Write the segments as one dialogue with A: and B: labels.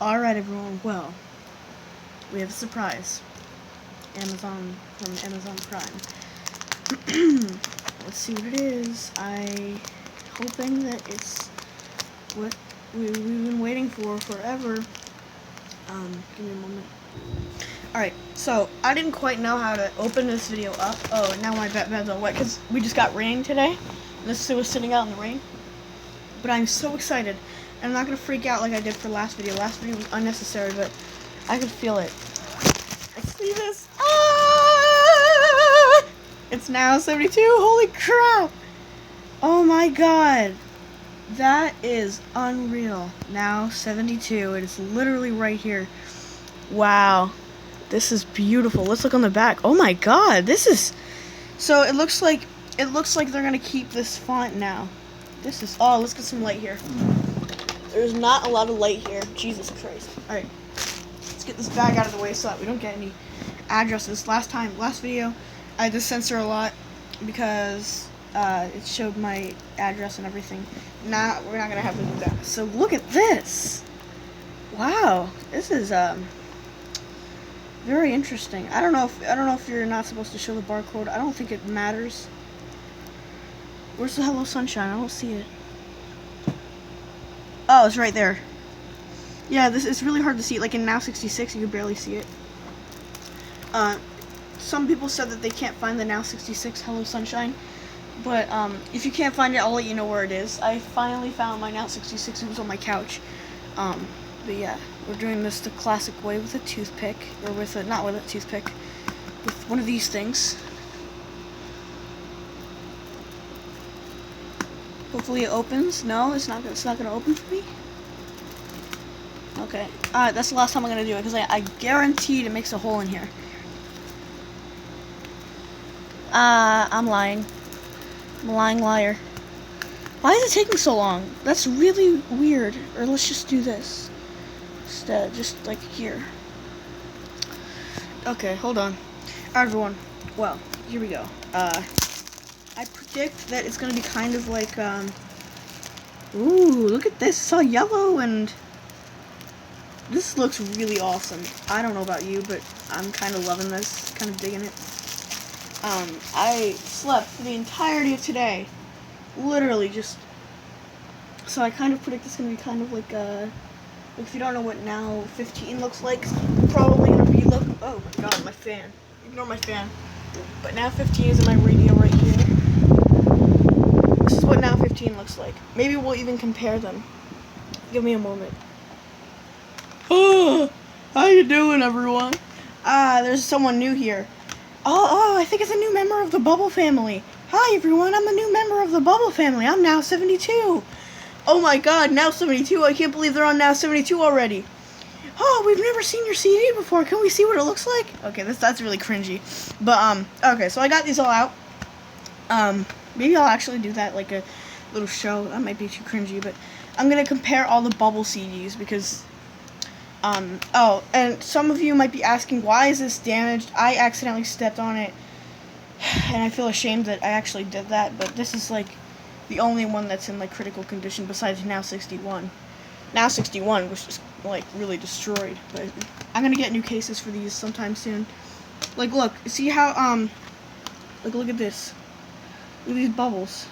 A: Alright everyone, well, we have a surprise. Amazon, from Amazon Prime. Let's see what it is. Hoping that it's what we've been waiting for forever. Give me a moment. Alright, so I didn't quite know how to open this video up. Oh, now my bed's all wet because we just got rain today. This was sitting out in the rain. But I'm so excited. I'm not going to freak out like I did for last video. Last video was unnecessary, but I could feel it. I see this. Ah! It's now 72. Holy crap. Oh my god. That is unreal. Now 72. It is literally right here. Wow. This is beautiful. Let's look on the back. Oh my god. This is... So it looks like they're going to keep this font now. This is... Oh, let's get some light here. There's not a lot of light here. Jesus Christ. Alright. Let's get this bag out of the way so that we don't get any addresses. Last video, I had to censor a lot because it showed my address and everything. Now, we're not going to have to do that. So, look at this. Wow. This is, very interesting. I don't know if you're not supposed to show the barcode. I don't think it matters. Where's the Hello Sunshine? I don't see it. Oh, it's right there. Yeah, this is really hard to see. Like in Now 66, you can barely see it. Some people said that they can't find the Now 66 Hello Sunshine, but if you can't find it, I'll let you know where it is. I finally found my Now 66. It was on my couch. But yeah, we're doing this the classic way with a toothpick, or with a not with a toothpick, with one of these things. Hopefully it opens. No, it's not gonna open for me. Okay. Alright, that's the last time I'm gonna do it because I guarantee it makes a hole in here. I'm lying. I'm a lying liar. Why is it taking so long? That's really weird. Or let's just do this instead, just like here. Okay, hold on. Alright, everyone. Well, here we go. I predict that it's gonna be kind of like, ooh, look at this, it's all yellow, and this looks really awesome. I don't know about you, but I'm kind of loving this, kind of digging it. I slept for the entirety of today, literally just, so I kind of predict it's gonna be kind of like, if you don't know what Now 15 looks like, it's probably gonna be, oh my god, my fan, ignore my fan, but Now 15 is in my radio right here. This is what Now 15 looks like. Maybe we'll even compare them. Give me a moment. Oh, how you doing, everyone? There's someone new here. Oh, I think it's a new member of the Bubble family. Hi, everyone. I'm a new member of the Bubble family. I'm Now 72. Oh my god, Now 72. I can't believe they're on Now 72 already. Oh, we've never seen your CD before. Can we see what it looks like? Okay, that's really cringy. But, okay, so I got these all out. Maybe I'll actually do that, like a little show. That might be too cringy, but I'm going to compare all the Bubble CDs because, oh, and some of you might be asking, why is this damaged? I accidentally stepped on it, and I feel ashamed that I actually did that, but this is, like, the only one that's in, like, critical condition besides Now 61. Now 61 was just, like, really destroyed, but I'm going to get new cases for these sometime soon. Like, look, see how, like, look at this. Look at these bubbles.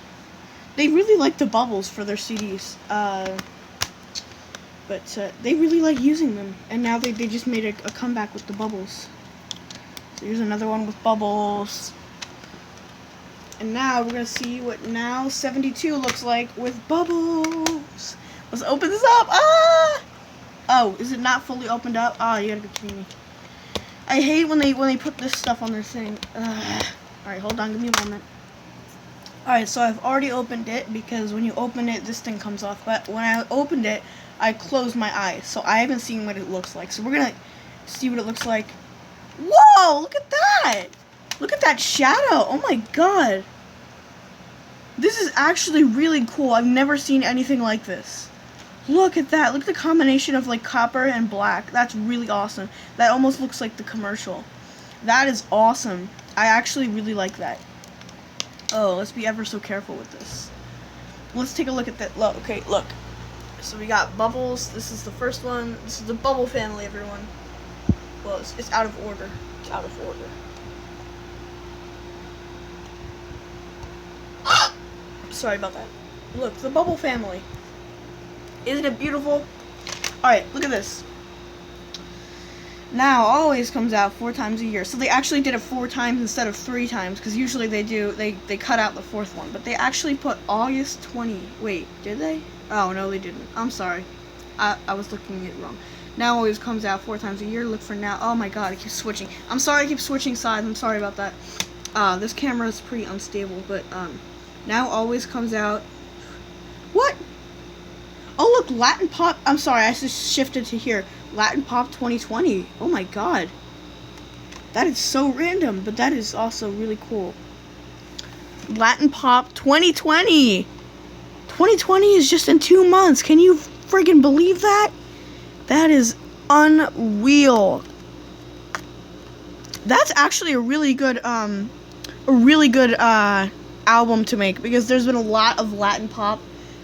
A: They really like the bubbles for their CDs. But they really like using them. And now they just made a comeback with the bubbles. So here's another one with bubbles. And now we're going to see what Now 72 looks like with bubbles. Let's open this up. Ah! Oh, is it not fully opened up? Oh, you gotta be kidding me. I hate when they put this stuff on their thing. Alright, hold on. Give me a moment. Alright, so I've already opened it because when you open it, this thing comes off. But when I opened it, I closed my eyes. So I haven't seen what it looks like. So we're going to see what it looks like. Whoa! Look at that! Look at that shadow! Oh my god! This is actually really cool. I've never seen anything like this. Look at that. Look at the combination of like copper and black. That's really awesome. That almost looks like the commercial. That is awesome. I actually really like that. Oh, let's be ever so careful with this. Let's take a look at that. Look, okay, look. So we got Bubbles. This is the first one. This is the Bubble family, everyone. Well, it's out of order. It's out of order. Sorry about that. Look, the Bubble family. Isn't it beautiful? Alright, look at this. Now always comes out 4 times a year. So they actually did it 4 times instead of 3 times, because usually they cut out the 4th one. But they actually put August 20. Wait, did they? Oh, no, they didn't. I'm sorry. I was looking at it wrong. Now always comes out 4 times a year. Look for now. Oh my god, I keep switching. I'm sorry I keep switching sides. I'm sorry about that. This camera is pretty unstable, but now always comes out. What? Oh look, Latin Pop. I'm sorry, I just shifted to here. Latin Pop 2020. Oh my god. That is so random, but that is also really cool. Latin Pop 2020. 2020 is just in 2 months. Can you friggin' believe that? That is unreal. That's actually a really good album to make, because there's been a lot of Latin pop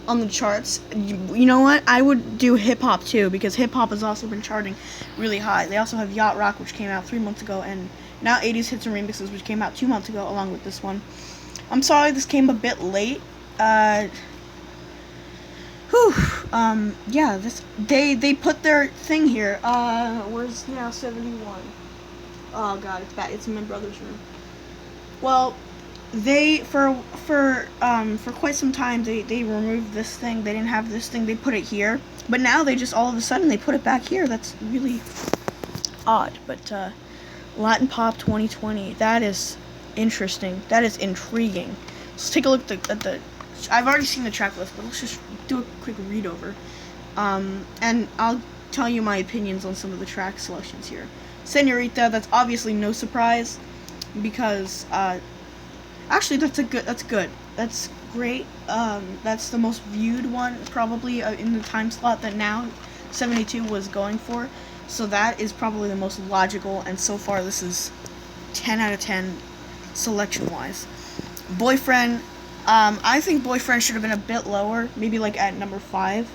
A: on the charts. You know what? I would do hip hop too, because hip hop has also been charting really high. They also have Yacht Rock, which came out 3 months ago, and now 80s Hits and Remixes, which came out 2 months ago, along with this one. I'm sorry this came a bit late. Yeah, they put their thing here. Where's now 71? Oh god, it's bad. It's in my brother's room. Well, they for quite some time they removed this thing. They didn't have this thing. They put it here, but now they just all of a sudden they put it back here. That's really odd. But Latin Pop 2020. That is interesting. That is intriguing. Let's take a look at the. I've already seen the track list, but let's just do a quick read over. And I'll tell you my opinions on some of the track selections here. Senorita, that's obviously no surprise, because actually that's good. That's great. That's the most viewed one probably in the time slot that now 72 was going for. So that is probably the most logical, and so far this is 10 out of 10 selection wise. Boyfriend, I think Boyfriend should have been a bit lower, maybe like at number 5.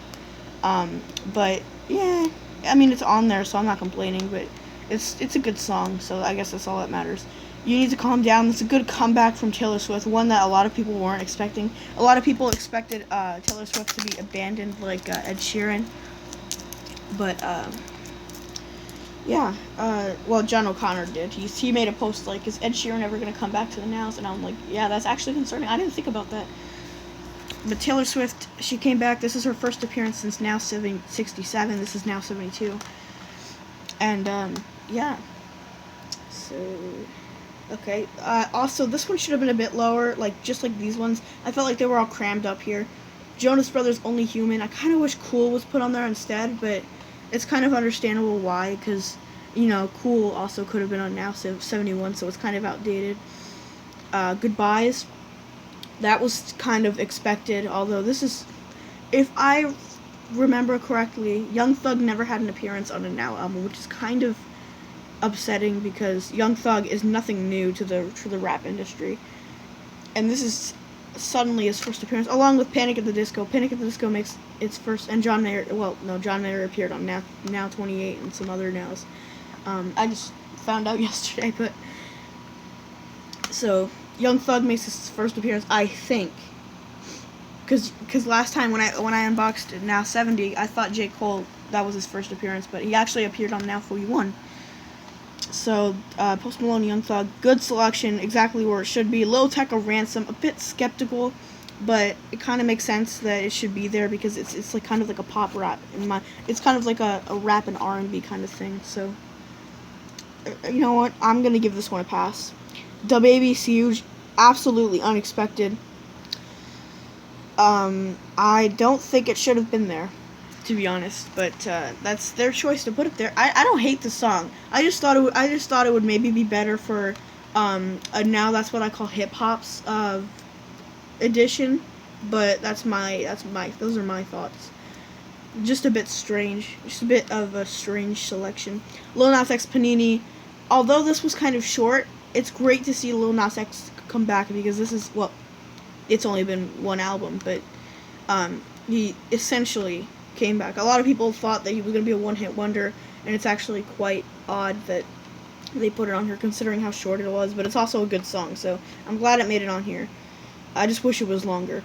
A: But yeah, I mean it's on there, so I'm not complaining, but it's a good song, so I guess that's all that matters. You Need to Calm Down. It's a good comeback from Taylor Swift, one that a lot of people weren't expecting. A lot of people expected Taylor Swift to be abandoned like Ed Sheeran. But yeah, well, John O'Connor did. He made a post like, is Ed Sheeran ever going to come back to the Nows? And I'm like, yeah, that's actually concerning. I didn't think about that. But Taylor Swift, she came back. This is her first appearance since now 67. This is now 72. And yeah. So okay. Also, this one should have been a bit lower, like just like these ones. I felt like they were all crammed up here. Jonas Brothers, Only Human. I kind of wish Cool was put on there instead, but it's kind of understandable why, because, you know, Cool also could have been on now 71, so it's kind of outdated. Goodbyes. That was kind of expected, although this is, if I remember correctly, Young Thug never had an appearance on a Now album, which is kind of upsetting, because Young Thug is nothing new to the rap industry, and this is suddenly his first appearance, along with Panic at the Disco. Panic at the Disco makes its first, and John Mayer. Well, no, John Mayer appeared on now 28 and some other Nows. I just found out yesterday, but so Young Thug makes his first appearance, I think, because last time when I unboxed Now 70, I thought J. Cole, that was his first appearance, but he actually appeared on Now 41. So, Post Malone, Young Thug, good selection, exactly where it should be. Lil Tecca, Ransom, a bit skeptical, but it kind of makes sense that it should be there, because it's like kind of like a pop rap it's kind of like a rap and R&B kind of thing. So, you know what? I'm gonna give this one a pass. DaBaby, Huge, absolutely unexpected. I don't think it should have been there, to be honest, but that's their choice to put it there. I don't hate the song. I just thought it would maybe be better for Now That's What I Call Hip Hop's edition, but those are my thoughts. Just a bit strange. Just a bit of a strange selection. Lil Nas X, Panini. Although this was kind of short, it's great to see Lil Nas X come back, because this is, well, it's only been one album, but he essentially came back. A lot of people thought that he was going to be a one-hit wonder, and it's actually quite odd that they put it on here considering how short it was, but it's also a good song, so I'm glad it made it on here. I just wish it was longer.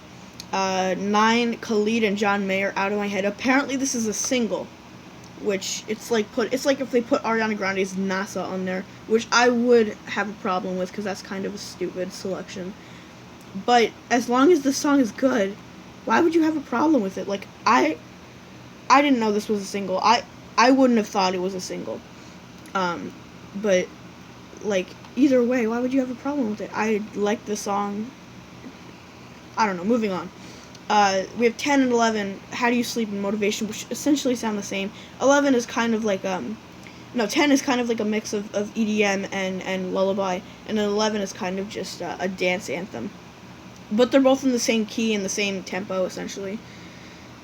A: 9, Khalid and John Mayer, Out of My Head. Apparently this is a single, which it's like if they put Ariana Grande's NASA on there, which I would have a problem with because that's kind of a stupid selection. But as long as the song is good, why would you have a problem with it? Like, I didn't know this was a single. I wouldn't have thought it was a single. But, like, either way, why would you have a problem with it? I like the song. I don't know, moving on. We have 10 and 11, How Do You Sleep and Motivation, which essentially sound the same. 11 is kind of like, 10 is kind of like a mix of EDM and lullaby, and then 11 is kind of just a dance anthem. But they're both in the same key and the same tempo, essentially.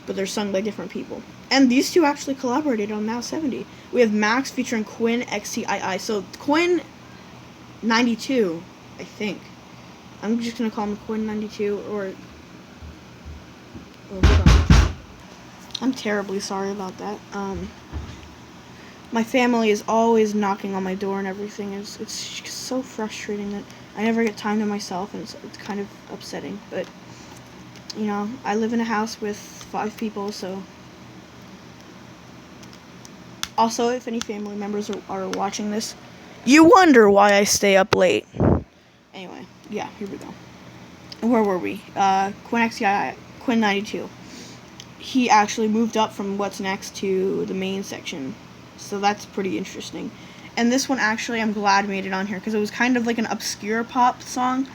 A: But they're sung by different people. And these two actually collaborated on Now 70. We have Max featuring Quinn XTII. So Quinn 92, I think. I'm just gonna call him Quinn 92 or. Oh, hold on. I'm terribly sorry about that. My family is always knocking on my door and everything. It's so frustrating that I never get time to myself, and it's kind of upsetting. But you know, I live in a house with 5 people, so. Also, if any family members are watching this, you wonder why I stay up late. Anyway, yeah, here we go. Where were we? Quinn XTI, Quinn 92. He actually moved up from What's Next to the main section, so that's pretty interesting. And this one actually, I'm glad made it on here, because it was kind of like an obscure pop song,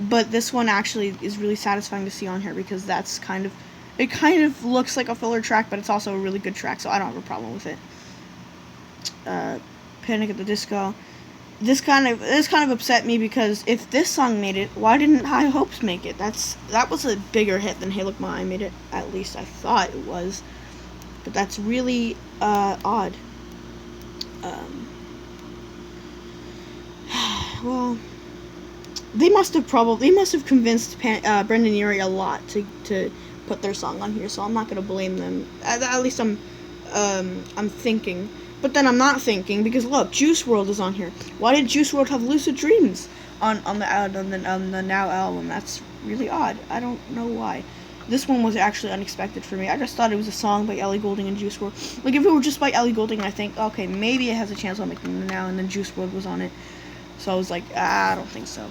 A: but this one actually is really satisfying to see on here, because that's it kind of looks like a filler track, but it's also a really good track, so I don't have a problem with it. Panic at the Disco. This kind of upset me, because if this song made it, why didn't High Hopes make it? That was a bigger hit than Hey Look Ma. I made it, at least I thought it was, but that's really odd. Well, they must have convinced Brendan Urie a lot to put their song on here, so I'm not gonna blame them. At least I'm thinking. But then I'm not thinking, because look, Juice WRLD is on here. Why did Juice WRLD have Lucid Dreams on the Now album? That's really odd. I don't know why. This one was actually unexpected for me. I just thought it was a song by Ellie Goulding and Juice WRLD. Like, if it were just by Ellie Goulding, I think, okay, maybe it has a chance on making the Now, and then Juice WRLD was on it. So I was like, I don't think so.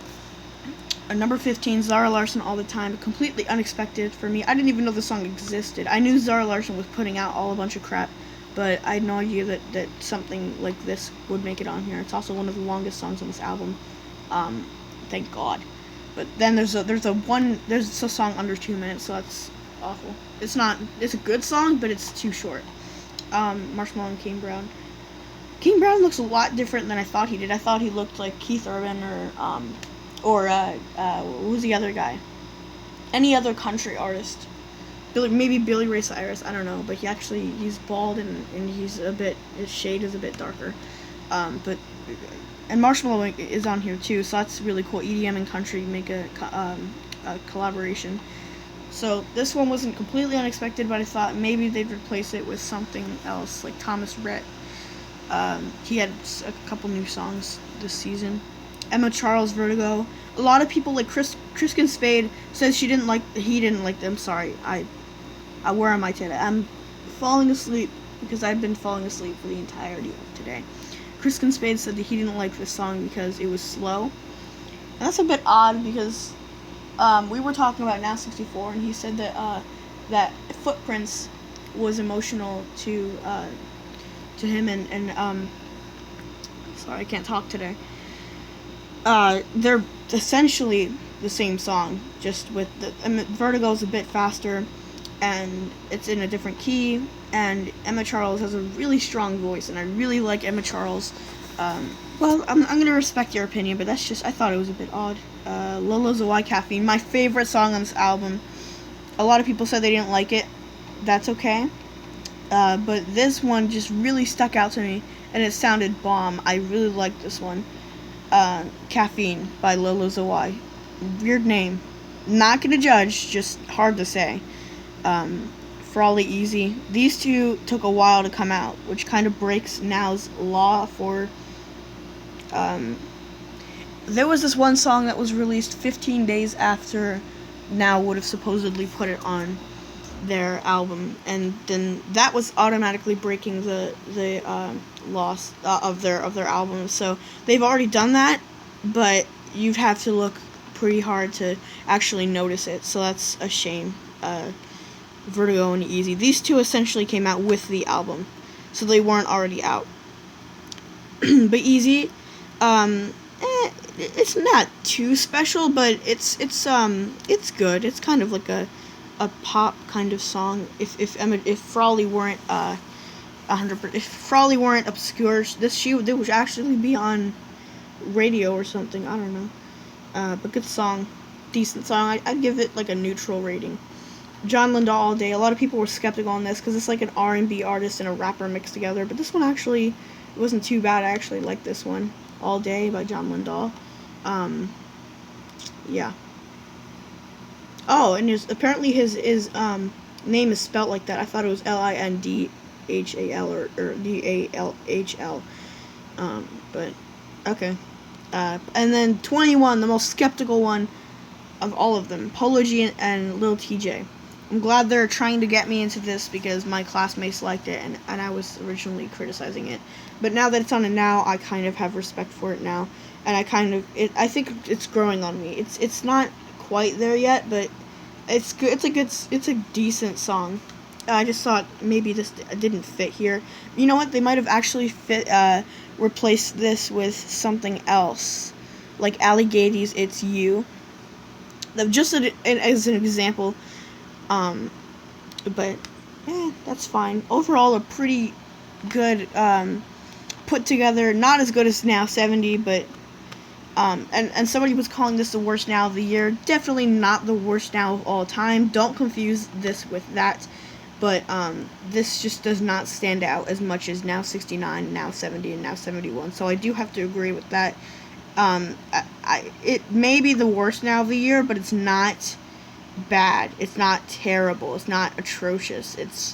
A: Number 15, Zara Larsson, All the Time. Completely unexpected for me. I didn't even know the song existed. I knew Zara Larsson was putting out a bunch of crap, but I had no idea that something like this would make it on here. It's also one of the longest songs on this album. Thank God. But then there's a song under 2 minutes, so that's awful. It's a good song, but it's too short. Marshmallow and Kane Brown. Kane Brown looks a lot different than I thought he did. I thought he looked like Keith Urban or who's the other guy? Any other country artist. Maybe Billy Ray Cyrus, I don't know, but he's bald and his shade is a bit darker. And Marshmallow is on here too, so that's really cool. EDM and country make a collaboration. So this one wasn't completely unexpected, but I thought maybe they'd replace it with something else, like Thomas Rhett. He had a couple new songs this season. Emma Charles, Vertigo. A lot of people, like Kristen Spade, says he didn't like them. Sorry, where am I today? I'm falling asleep because I've been falling asleep for the entirety of today. Kristen Spade said that he didn't like this song because it was slow. And that's a bit odd, because we were talking about Now 64, and he said that Footprints was emotional to him, and sorry, I can't talk today. They're essentially the same song, just with Vertigo's a bit faster, and it's in a different key, and Emma Charles has a really strong voice, and I really like Emma Charles. Well, I'm gonna respect your opinion, but I thought it was a bit odd. Lolo Zawai, Caffeine, my favorite song on this album. A lot of people said they didn't like it. That's okay. But this one just really stuck out to me, and it sounded bomb. I really liked this one. Caffeine by Lolo Zawai. Weird name. Not gonna judge, just hard to say. Frawley Easy. These two took a while to come out, which kind of breaks Now's law for... there was this one song that was released 15 days after Now would have supposedly put it on their album, and then that was automatically breaking the loss of their album. So they've already done that, but you have to look pretty hard to actually notice it. So that's a shame. Vertigo and Easy. These two essentially came out with the album, so they weren't already out. But Easy, it's not too special, but it's good. It's kind of like a pop kind of song. If Frawley weren't 100%, if Frawley weren't obscure, they would actually be on radio or something. I don't know. But good song, decent song. I'd give it like a neutral rating. John Lindahl, All Day. A lot of people were skeptical on this because it's like an R&B artist and a rapper mixed together. But this one actually wasn't too bad. I actually like this one, All Day by John Lindahl. Yeah. Oh, and apparently his name is spelt like that. I thought it was Lindhal or Dallhl. But okay. And then 21, the most skeptical one of all of them, Polo G and Lil TJ. I'm glad they're trying to get me into this because my classmates liked it and I was originally criticizing it. But now that it's on it now, I kind of have respect for it now, and I think it's growing on me. It's not quite there yet, but it's good. It's a decent song. I just thought maybe this didn't fit here. You know what? They might have actually replaced this with something else, like Alligators' "It's You." Just as an example. But that's fine. Overall, a pretty good put together. Not as good as Now 70, but and somebody was calling this the worst Now of the year. Definitely not the worst Now of all time. Don't confuse this with that. But this just does not stand out as much as Now 69, Now 70, and Now 71. So I do have to agree with that. It may be the worst Now of the year, but it's not bad. It's not terrible. It's not atrocious. It's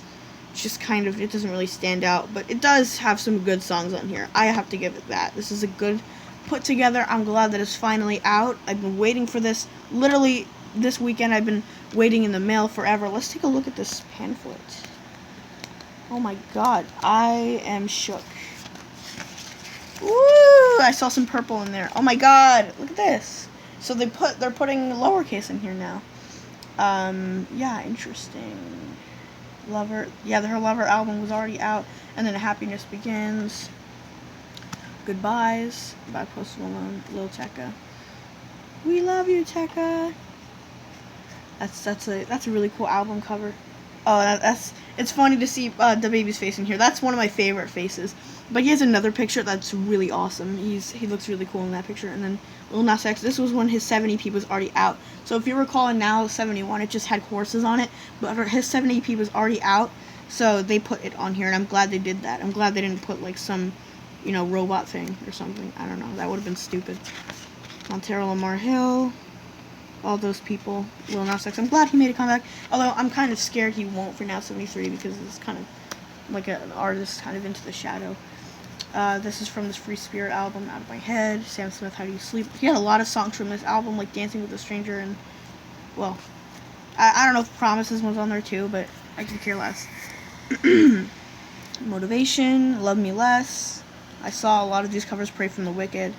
A: just kind of, it doesn't really stand out, but it does have some good songs on here. I have to give it that. This is a good put together. I'm glad that it's finally out. I've been waiting for this. Literally, this weekend I've been waiting in the mail forever. Let's take a look at this pamphlet. Oh my god, I am shook. Woo! I saw some purple in there. Oh my god, look at this. So they're putting lowercase in here now. Yeah, interesting. Lover, yeah, her Lover album was already out, and then Happiness Begins. Goodbyes by Post Malone, Lil Tecca. We love you, Tecca. That's a really cool album cover. Oh, it's funny to see the baby's face in here. That's one of my favorite faces. But he has another picture that's really awesome. He looks really cool in that picture. And then Lil Nas X, this was when his 70 EP was already out. So if you recall, in Now 71, it just had horses on it. But his 70 EP was already out, so they put it on here, and I'm glad they did that. I'm glad they didn't put like some, robot thing or something. I don't know. That would have been stupid. Montero Lamar Hill. All those people. Lil Nas X. I'm glad he made a comeback. Although I'm kind of scared he won't for Now 73 because it's kind of like an artist kind of into the shadow. This is from this Free Spirit album, Out of My Head. Sam Smith, How Do You Sleep? He had a lot of songs from this album, like Dancing with a Stranger and, well, I don't know if Promises was on there too, but I could care less. Motivation, Love Me Less. I saw a lot of these covers, Pray from the Wicked.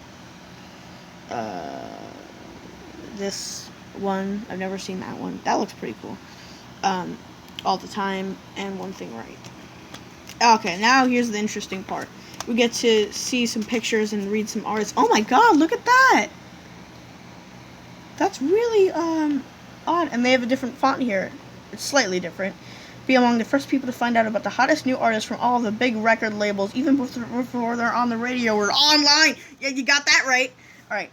A: This one, I've never seen that one. That looks pretty cool. All the Time, and One Thing Right. Okay, now here's the interesting part. We get to see some pictures and read some artists. Oh my god, look at that! That's really, odd. And they have a different font here. It's slightly different. Be among the first people to find out about the hottest new artists from all of the big record labels, even before they're on the radio or online. Yeah, you got that right. Alright.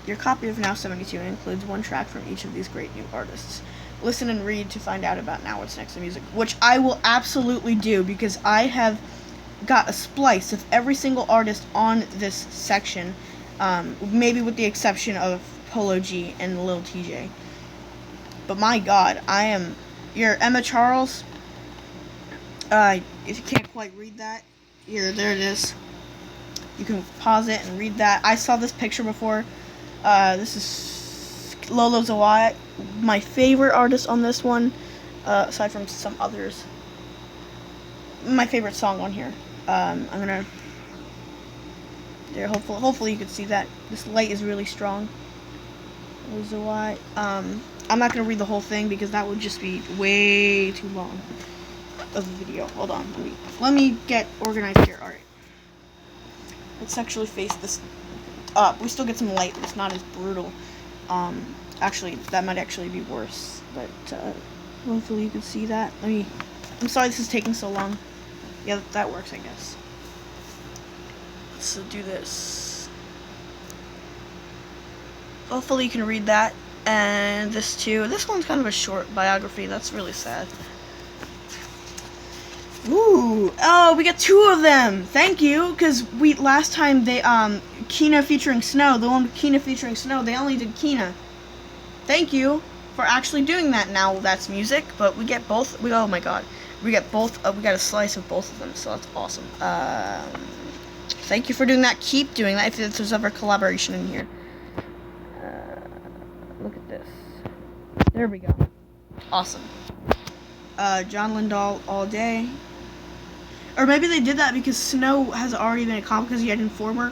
A: Your copy of Now 72 includes one track from each of these great new artists. Listen and read to find out about Now What's Next in Music, which I will absolutely do because I have got a splice of every single artist on this section, maybe with the exception of Polo G and Lil TJ. But my god, I am your Emma Charles. If you can't quite read that, here, there it is. You can pause it and read that. I saw this picture before. This is Lolo Zawai, my favorite artist on this one, aside from some others. My favorite song on here. I'm gonna. There, hopefully you can see that. This light is really strong. Lolo Zawai. I'm not gonna read the whole thing because that would just be way too long of a video. Hold on, let me get organized here. All right. Let's actually face this up. We still get some light, but it's not as brutal. Actually, that might actually be worse. But hopefully you can see that. I'm sorry this is taking so long. Yeah, that works, I guess. Let's do this. Hopefully you can read that. And this too. This one's kind of a short biography. That's really sad. Ooh, oh, we got 2 of them. Thank you, because last time they Kina featuring Snow, the one with Kina featuring Snow, they only did Kina. Thank you for actually doing that. Now that's music, but we get both. Oh my god, we get both. We got a slice of both of them, so that's awesome. Thank you for doing that. Keep doing that if there's ever collaboration in here. Look at this. There we go. Awesome. John Lindahl all day. Or maybe they did that because Snow has already been a comic because he had Informer.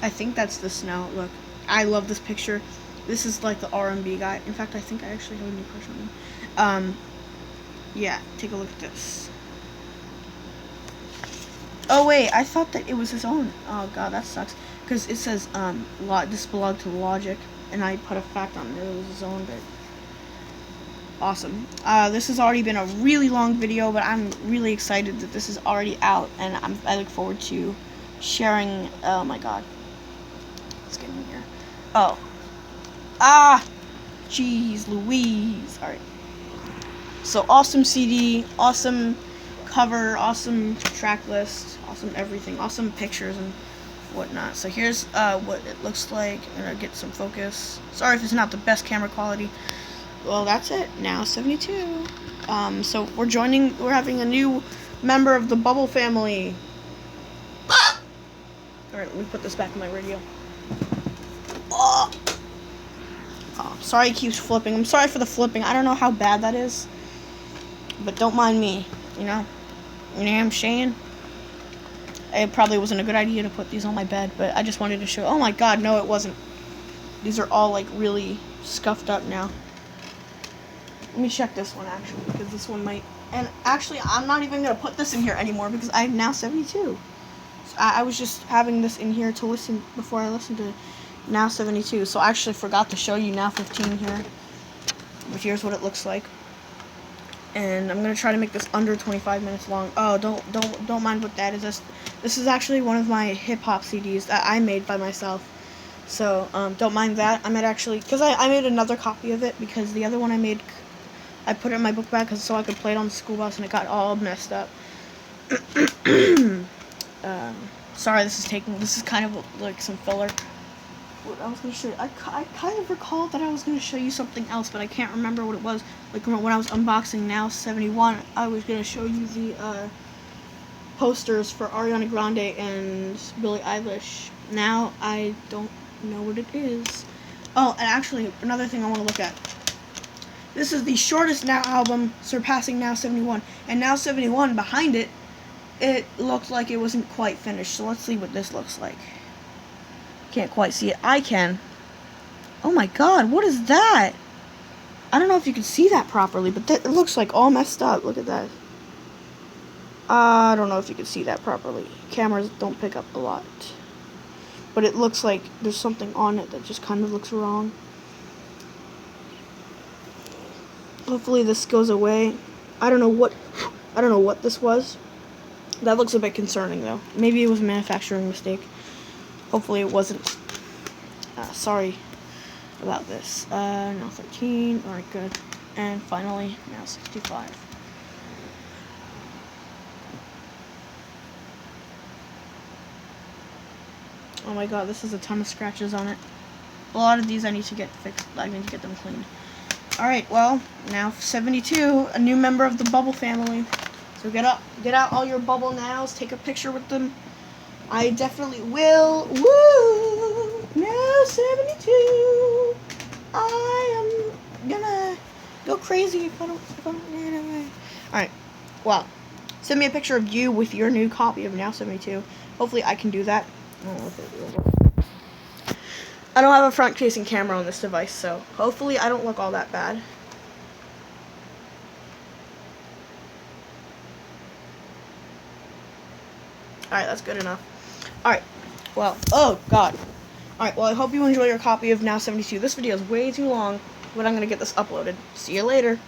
A: I think that's the Snow. Look, I love this picture. This is like the R&B guy. In fact, I think I actually have a new crush on him. Yeah, take a look at this. Oh wait, I thought that it was his own. Oh god, that sucks. Because it says this belonged to Logic, and I put a fact on there. It was his own, but awesome. This has already been a really long video, but I'm really excited that this is already out, and I look forward to sharing. Oh my god. Let's get in here. Oh. Jeez Louise. Alright. So, awesome CD, awesome cover, awesome track list, awesome everything, awesome pictures and whatnot. So, here's what it looks like. I'm gonna get some focus. Sorry if it's not the best camera quality. Well, that's it. Now 72. So we're having a new member of the Bubble family. Alright, let me put this back in my radio. Oh, sorry it keeps flipping. I'm sorry for the flipping. I don't know how bad that is. But don't mind me, you know? You know what I'm saying? It probably wasn't a good idea to put these on my bed, but I just wanted to show. Oh my god, no it wasn't. These are all like really scuffed up now. Let me check this one, actually, because this one might... And actually, I'm not even going to put this in here anymore, because I'm now 72. So I was just having this in here to listen before I listened to Now 72. So I actually forgot to show you Now 15 here. But here's what it looks like. And I'm going to try to make this under 25 minutes long. Oh, don't mind what that is. This is actually one of my hip-hop CDs that I made by myself. So, don't mind that. I might actually... Because I made another copy of it, because the other one I put it in my book bag so I could play it on the school bus, and it got all messed up. Sorry, this is kind of like some filler. What I was going to show you, I kind of recall that I was going to show you something else, but I can't remember what it was. Like when I was unboxing Now 71, I was going to show you the posters for Ariana Grande and Billie Eilish. Now I don't know what it is. Oh, and actually, another thing I want to look at. This is the shortest Now album, surpassing Now 71. And Now 71, behind it, it looked like it wasn't quite finished. So let's see what this looks like. Can't quite see it. I can. Oh my god, what is that? I don't know if you can see that properly, but it looks like all messed up. Look at that. I don't know if you can see that properly. Cameras don't pick up a lot. But it looks like there's something on it that just kind of looks wrong. Hopefully this goes away. I don't know what this was. That looks a bit concerning though. Maybe it was a manufacturing mistake. Hopefully it wasn't. Sorry about this. Now 13. Alright, good. And finally, now 65. Oh my god, this is a ton of scratches on it. A lot of these I need to get fixed. I need to get them cleaned. Alright, well, now 72, a new member of the bubble family. So get out all your bubble nows, take a picture with them. I definitely will. Woo! Now 72. I am gonna go crazy if I don't. Alright, well, send me a picture of you with your new copy of Now 72. Hopefully I can do that. I don't have a front-facing camera on this device, so hopefully I don't look all that bad. Alright, that's good enough. Alright, well, oh god. Alright, well, I hope you enjoy your copy of Now 72. This video is way too long, but I'm going to get this uploaded. See you later.